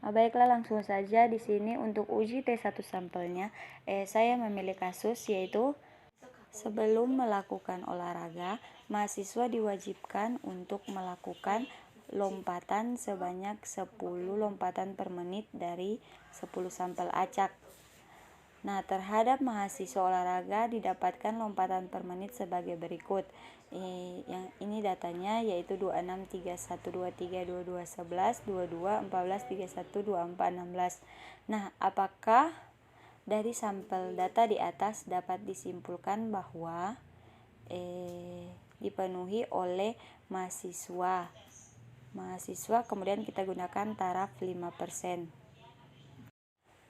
Baiklah, langsung saja di sini untuk uji T1 sampelnya, saya memilih kasus yaitu sebelum melakukan olahraga, mahasiswa diwajibkan untuk melakukan lompatan sebanyak 10 lompatan per menit dari 10 sampel acak. Nah, terhadap mahasiswa olahraga didapatkan lompatan per menit sebagai berikut. Yang ini datanya yaitu 26, 31, 23, 22, 11, 22, 14, 31, 24, 16. Nah, apakah dari sampel data di atas dapat disimpulkan bahwa dipenuhi oleh mahasiswa. Kemudian kita gunakan taraf 5%.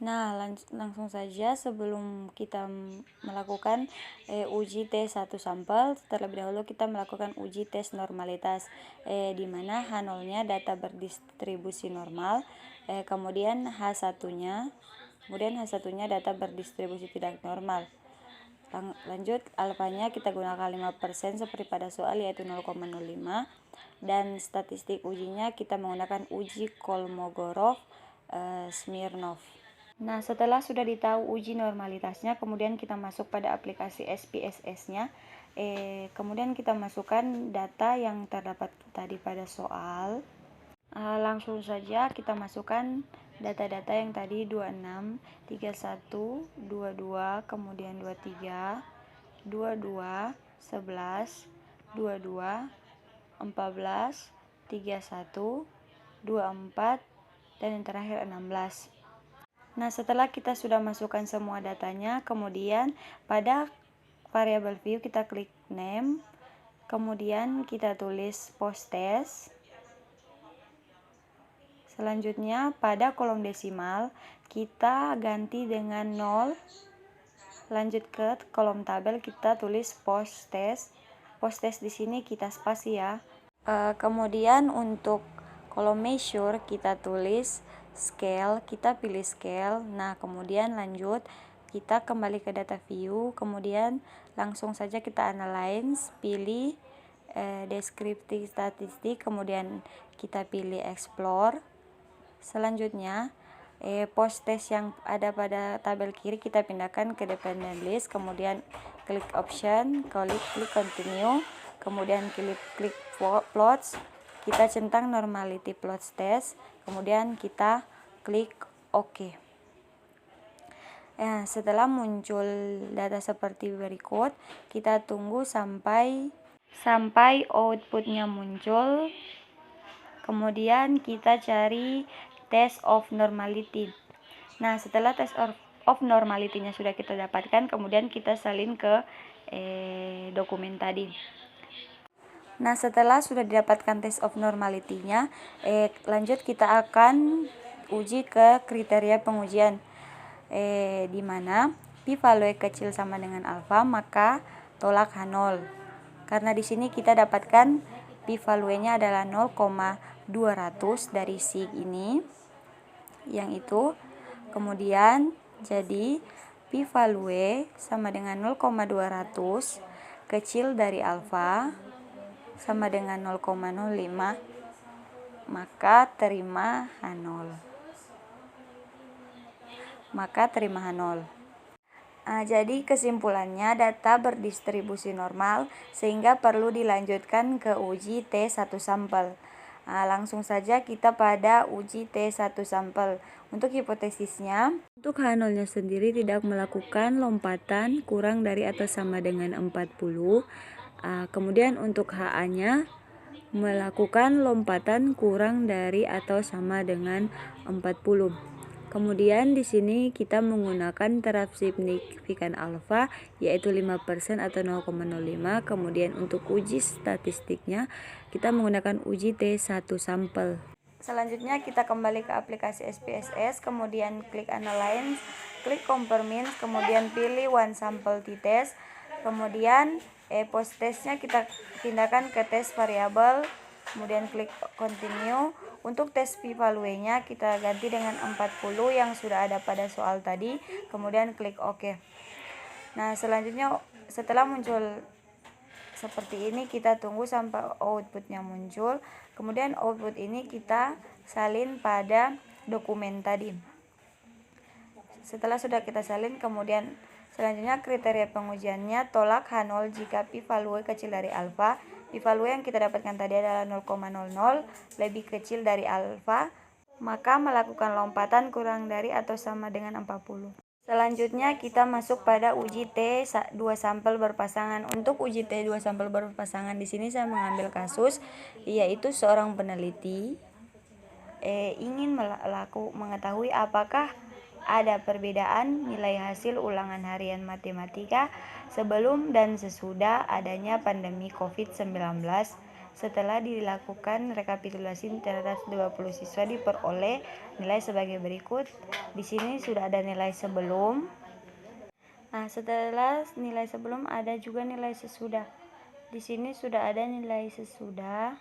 Nah, langsung saja sebelum kita melakukan uji T1 sampel, terlebih dahulu kita melakukan uji tes normalitas, di mana H0-nya data berdistribusi normal, kemudian H1-nya data berdistribusi tidak normal. Lanjut, alfanya kita gunakan 5% seperti pada soal, yaitu 0,05, dan statistik ujinya kita menggunakan uji Kolmogorov-Smirnov. Nah, setelah sudah ditahu uji normalitasnya, kemudian kita masuk pada aplikasi SPSS-nya. Kemudian kita masukkan data yang terdapat tadi pada soal. Langsung saja kita masukkan data-data yang tadi 26, 31, 22, kemudian 23, 22, 11, 22, 14, 31, 24, dan yang terakhir 16. Nah, setelah kita sudah masukkan semua datanya, kemudian pada variabel view kita klik name, kemudian kita tulis post test. Selanjutnya pada kolom desimal kita ganti dengan 0. Lanjut ke kolom tabel kita tulis post test. Post test di sini kita spasi ya. Kemudian untuk kolom measure kita tulis scale, kita pilih scale. Nah, kemudian lanjut kita kembali ke data view, kemudian langsung saja kita analyze, pilih descriptive statistik, kemudian kita pilih explore. Selanjutnya post test yang ada pada tabel kiri kita pindahkan ke dependent list, kemudian klik option, klik continue, kemudian klik plots, kita centang normality plots test, kemudian kita klik OK. Setelah muncul data seperti berikut, kita tunggu sampai outputnya muncul. Kemudian kita cari test of normality. Nah, setelah test of normality-nya sudah kita dapatkan, kemudian kita salin ke dokumen tadi. Nah, setelah sudah didapatkan test of normality-nya, lanjut kita akan uji ke kriteria pengujian, di mana p-value kecil sama dengan alfa, maka tolak H0. Karena di sini kita dapatkan p-value-nya adalah 0,200 dari sig ini, yang itu. Kemudian jadi p-value sama dengan 0,200 kecil dari alfa sama dengan 0,05, maka terima H0. Jadi kesimpulannya data berdistribusi normal sehingga perlu dilanjutkan ke uji T1 sampel. Langsung saja kita pada uji T1 sampel. Untuk hipotesisnya, untuk H0-nya sendiri tidak melakukan lompatan kurang dari atau sama dengan 40. Kemudian untuk HA-nya melakukan lompatan kurang dari atau sama dengan 40. Kemudian di sini kita menggunakan taraf signifikan alfa yaitu 5% atau 0,05. Kemudian untuk uji statistiknya kita menggunakan uji T1 sampel. Selanjutnya kita kembali ke aplikasi SPSS, kemudian klik analyze, klik compare means, kemudian pilih one sample t-test, kemudian post testnya kita pindahkan ke tes variabel, kemudian klik continue. Untuk tes p-value-nya kita ganti dengan 40 yang sudah ada pada soal tadi, kemudian klik OK. Nah, selanjutnya setelah muncul seperti ini kita tunggu sampai outputnya muncul. Kemudian output ini kita salin pada dokumen tadi. Setelah sudah kita salin, kemudian selanjutnya kriteria pengujiannya tolak H0 jika p-value kecil dari alfa. P-value yang kita dapatkan tadi adalah 0,00 lebih kecil dari alfa, maka melakukan lompatan kurang dari atau sama dengan 40. Selanjutnya kita masuk pada uji T2 sampel berpasangan. Untuk uji T2 sampel berpasangan di sini saya mengambil kasus yaitu seorang peneliti ingin mengetahui apakah ada perbedaan nilai hasil ulangan harian matematika sebelum dan sesudah adanya pandemi COVID-19. Setelah dilakukan rekapitulasi terhadap 20 siswa diperoleh nilai sebagai berikut. Di sini sudah ada nilai sebelum. Nah, setelah nilai sebelum ada juga nilai sesudah. Di sini sudah ada nilai sesudah.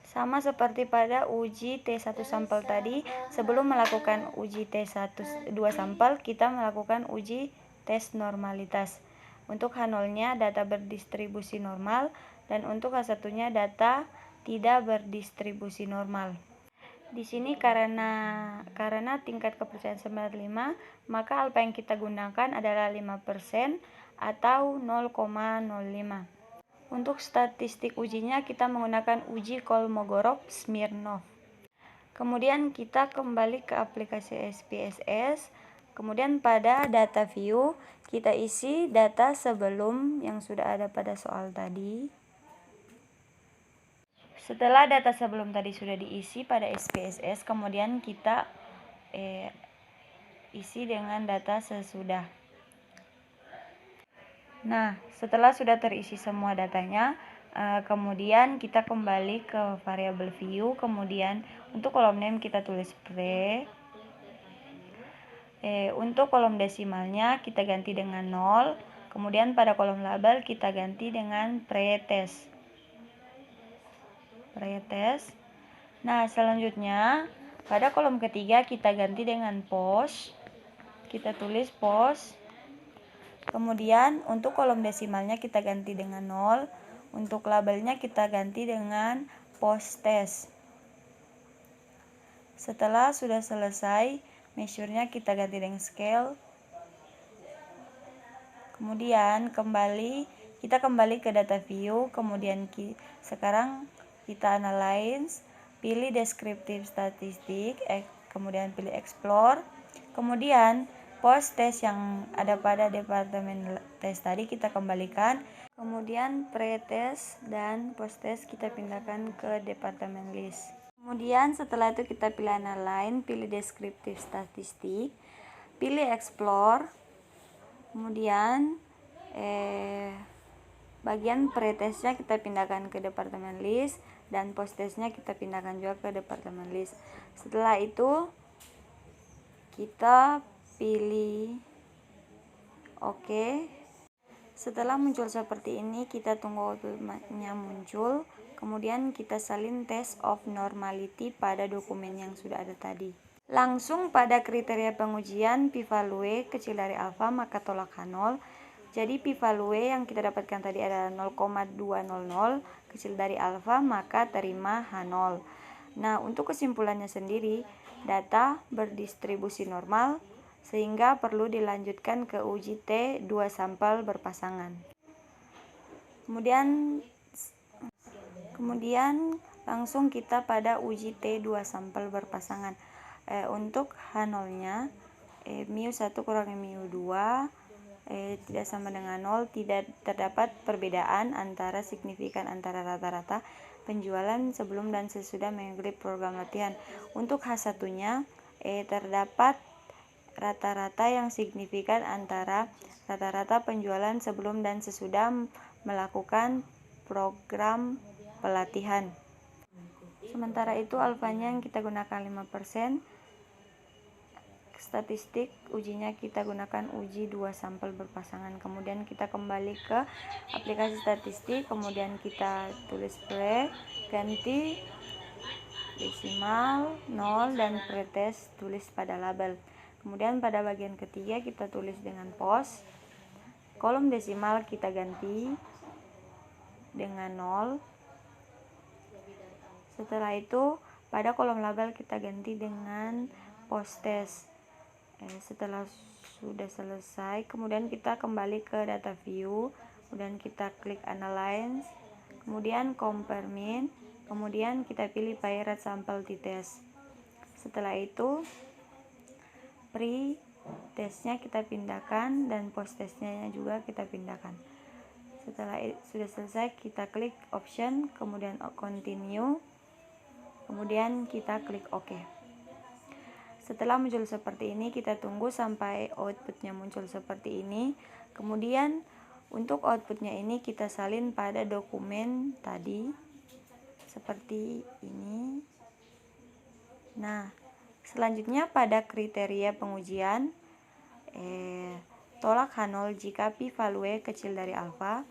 Sama seperti pada uji T1 sampel tadi, sebelum melakukan uji T2 sampel, kita melakukan uji tes normalitas. Untuk H0-nya data berdistribusi normal, dan untuk H1-nya data tidak berdistribusi normal. Di sini karena tingkat kepercayaan 95, maka alfa yang kita gunakan adalah 5% atau 0,05. Untuk statistik ujinya kita menggunakan uji Kolmogorov-Smirnov. Kemudian kita kembali ke aplikasi SPSS. Kemudian pada data view kita isi data sebelum yang sudah ada pada soal tadi. Setelah data sebelum tadi sudah diisi pada SPSS, kemudian kita isi dengan data sesudah. Nah, setelah sudah terisi semua datanya, kemudian kita kembali ke variabel view. Kemudian untuk kolom name kita tulis pre. Untuk kolom desimalnya kita ganti dengan 0. Kemudian pada kolom label kita ganti dengan pretest. Nah, selanjutnya pada kolom ketiga kita ganti dengan post. Kita tulis post. Kemudian untuk kolom desimalnya kita ganti dengan 0. Untuk labelnya kita ganti dengan post test. Setelah sudah selesai, measure-nya kita ganti dengan scale. Kemudian kita kembali ke data view. Kemudian sekarang kita analyze, pilih descriptive statistik, kemudian pilih explore. Kemudian post test yang ada pada departemen tes tadi kita kembalikan. Kemudian pre-test dan post test kita pindahkan ke departemen list. Kemudian setelah itu kita pilih analyze, pilih descriptive statistik, pilih explore. Kemudian bagian pre-testnya kita pindahkan ke departemen list dan post-testnya kita pindahkan juga ke departemen list. Setelah itu kita pilih OK. Setelah muncul seperti ini, kita tunggu output-nya muncul. Kemudian kita salin test of normality pada dokumen yang sudah ada tadi. Langsung pada kriteria pengujian p-value kecil dari alfa maka tolak H0. Jadi p-value yang kita dapatkan tadi adalah 0,200 kecil dari alfa, maka terima H0. Nah, untuk kesimpulannya sendiri, data berdistribusi normal sehingga perlu dilanjutkan ke uji T2 sampel berpasangan. Kemudian langsung kita pada uji T2 sampel berpasangan. Untuk H0-nya mu1 kurangi mu2 tidak sama dengan 0, tidak terdapat perbedaan antara signifikan antara rata-rata penjualan sebelum dan sesudah mengikuti program latihan. Untuk H1-nya terdapat rata-rata yang signifikan antara rata-rata penjualan sebelum dan sesudah melakukan program pelatihan. Sementara itu alfanya yang kita gunakan 5%. Statistik ujinya kita gunakan uji 2 sampel berpasangan. Kemudian kita kembali ke aplikasi statistik, kemudian kita tulis pre, ganti desimal 0 dan pretest tulis pada label. Kemudian pada bagian ketiga kita tulis dengan post. Kolom desimal kita ganti dengan 0. Setelah itu pada kolom label kita ganti dengan post test. Setelah sudah selesai, kemudian kita kembali ke data view, kemudian kita klik analyze, kemudian compare mean, kemudian kita pilih pirate sample t-test. Setelah itu pre testnya kita pindahkan dan post testnya juga kita pindahkan. Setelah sudah selesai, kita klik option, kemudian continue, kemudian kita klik OK. Setelah muncul seperti ini, kita tunggu sampai outputnya muncul seperti ini. Kemudian untuk outputnya ini kita salin pada dokumen tadi seperti ini. Nah, selanjutnya pada kriteria pengujian, tolak H0 jika p-value kecil dari alfa.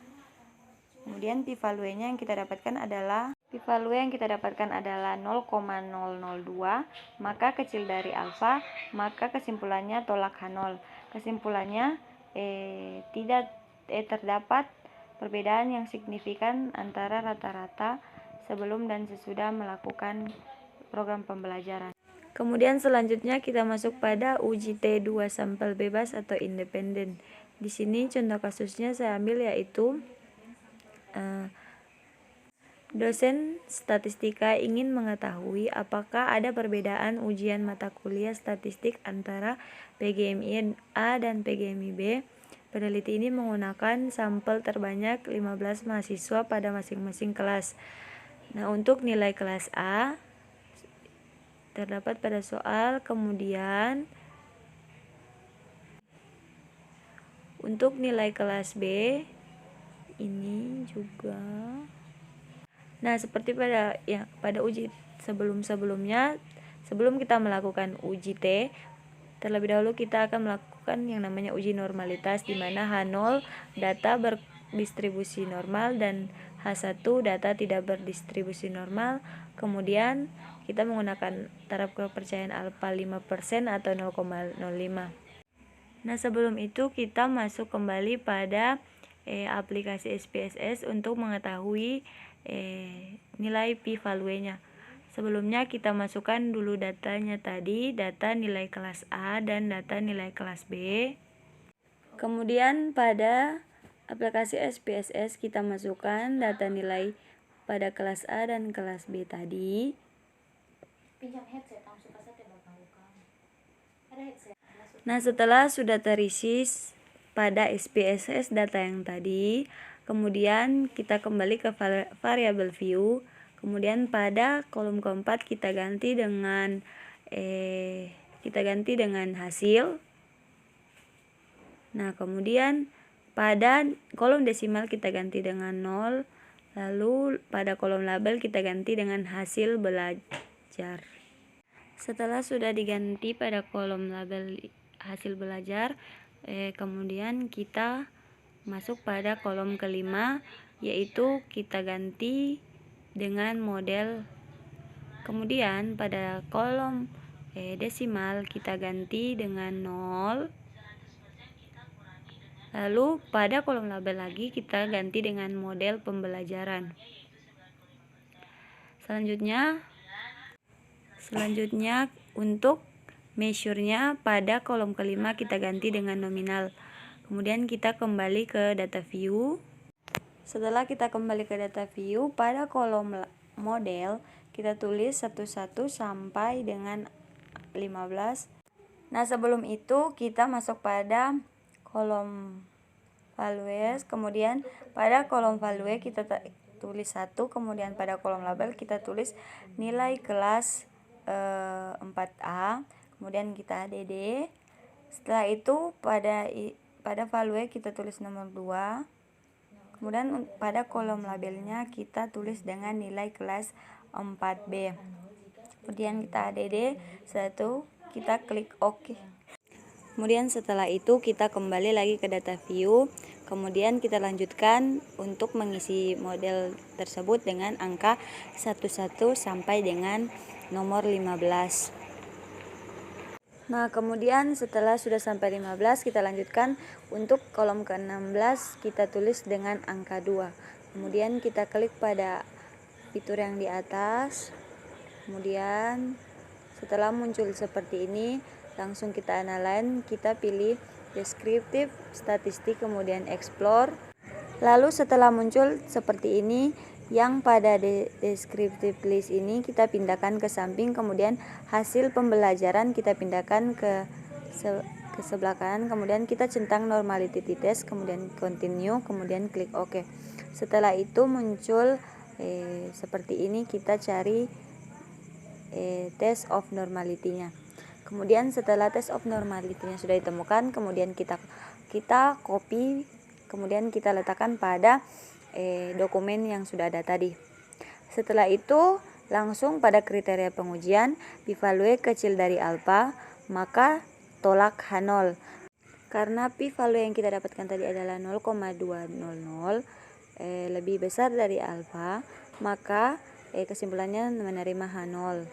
Kemudian p-value-nya yang kita dapatkan adalah 0,002, maka kecil dari alfa, maka kesimpulannya tolak H0. Kesimpulannya tidak terdapat perbedaan yang signifikan antara rata-rata sebelum dan sesudah melakukan program pembelajaran. Kemudian selanjutnya kita masuk pada uji T2 sampel bebas atau independen. Di sini contoh kasusnya saya ambil yaitu dosen statistika ingin mengetahui apakah ada perbedaan ujian mata kuliah statistik antara PGMI A dan PGMI B. Peneliti ini menggunakan sampel terbanyak 15 mahasiswa pada masing-masing kelas. Nah, untuk nilai kelas A terdapat pada soal, kemudian untuk nilai kelas B ini juga. Nah, seperti pada uji sebelum-sebelumnya, sebelum kita melakukan uji T, terlebih dahulu kita akan melakukan yang namanya uji normalitas, di mana H0 data berdistribusi normal dan H1 data tidak berdistribusi normal. Kemudian kita menggunakan taraf kepercayaan alfa 5% atau 0,05. Nah, sebelum itu kita masuk kembali pada aplikasi SPSS untuk mengetahui nilai p-value-nya. Sebelumnya kita masukkan dulu datanya tadi, data nilai kelas A dan data nilai kelas B. Kemudian pada aplikasi SPSS kita masukkan data nilai pada kelas A dan kelas B tadi. Nah, setelah sudah terisi pada SPSS data yang tadi, kemudian kita kembali ke variabel view. Kemudian pada kolom keempat kita ganti dengan hasil. Nah, kemudian pada kolom desimal kita ganti dengan 0. Lalu pada kolom label kita ganti dengan hasil belajar. Setelah sudah diganti pada kolom label hasil belajar, kemudian kita masuk pada kolom kelima, yaitu kita ganti dengan model. Kemudian pada kolom desimal kita ganti dengan 0. Lalu pada kolom label lagi kita ganti dengan model pembelajaran. Selanjutnya untuk measure-nya pada kolom kelima kita ganti dengan nominal. Kemudian kita kembali ke data view. Setelah kita kembali ke data view, pada kolom model kita tulis 11 sampai dengan 15. Nah, sebelum itu kita masuk pada kolom values, kemudian pada kolom value kita tulis 1, kemudian pada kolom label kita tulis nilai kelas 4A, kemudian kita add. Setelah itu pada value kita tulis nomor 2. Kemudian pada kolom labelnya kita tulis dengan nilai kelas 4B. Kemudian kita add, setelah itu kita klik OK. Kemudian setelah itu kita kembali lagi ke data view. Kemudian kita lanjutkan untuk mengisi model tersebut dengan angka 11 sampai dengan nomor 15. Nah, kemudian setelah sudah sampai 15, kita lanjutkan untuk kolom ke-16 kita tulis dengan angka 2. Kemudian kita klik pada fitur yang di atas. Kemudian setelah muncul seperti ini, langsung kita analyze, kita pilih descriptive, statistik, kemudian explore. Lalu setelah muncul seperti ini, yang pada descriptive list ini kita pindahkan ke samping, kemudian hasil pembelajaran kita pindahkan ke sebelah kanan, kemudian kita centang normality test, kemudian continue, kemudian klik OK. Setelah itu muncul seperti ini, kita cari test of normality-nya. Kemudian setelah test of normality-nya sudah ditemukan, kemudian kita copy, kemudian kita letakkan pada dokumen yang sudah ada tadi. Setelah itu langsung pada kriteria pengujian, p-value kecil dari alfa, maka tolak H0. Karena p-value yang kita dapatkan tadi adalah 0,200, lebih besar dari alfa, maka kesimpulannya menerima H0.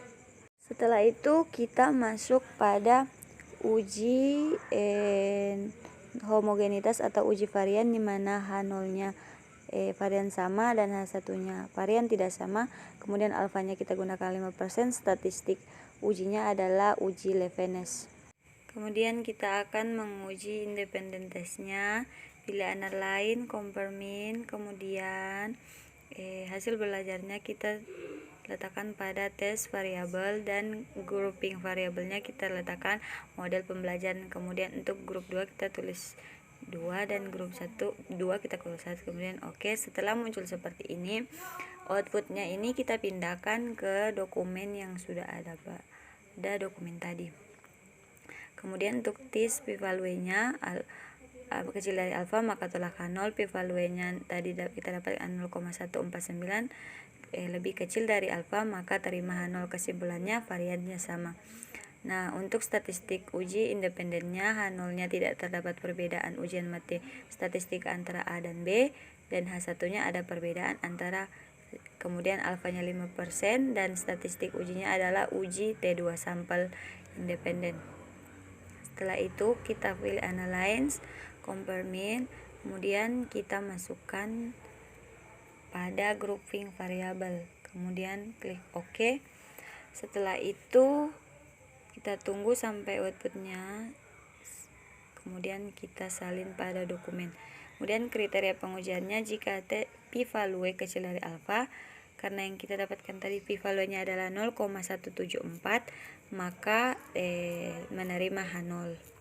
Setelah itu kita masuk pada uji homogenitas atau uji varian, di mana H0-nya varian sama dan H1-nya varian tidak sama. Kemudian alfanya kita gunakan 5%, statistik ujinya adalah uji Levenes. Kemudian kita akan menguji independent testnya, pilih analyze, compare mean, kemudian hasil belajarnya kita letakkan pada tes variabel, dan grouping variabelnya kita letakkan model pembelajaran. Kemudian untuk grup 2 kita tulis 2 dan grup 2 kita tulis 1, kemudian oke. Setelah muncul seperti ini, outputnya ini kita pindahkan ke dokumen yang sudah ada dokumen tadi. Kemudian untuk tes p-value-nya kecil dari alfa, maka tolak H0. P-value-nya tadi kita dapat 0,149, lebih kecil dari alfa, maka terima H0. Kesimpulannya variannya sama. Nah, untuk statistik uji independennya, H0-nya tidak terdapat perbedaan ujian mati statistik antara A dan B, dan H1-nya ada perbedaan antara, kemudian alfanya 5%, dan statistik ujinya adalah uji T2 sampel independen. Setelah itu kita pilih analyze, compare mean, kemudian kita masukkan pada grouping variabel, kemudian klik OK. Setelah itu kita tunggu sampai outputnya, kemudian kita salin pada dokumen. Kemudian kriteria pengujiannya, jika p-value kecil dari alfa, karena yang kita dapatkan tadi p-value-nya adalah 0,174, maka menerima H0.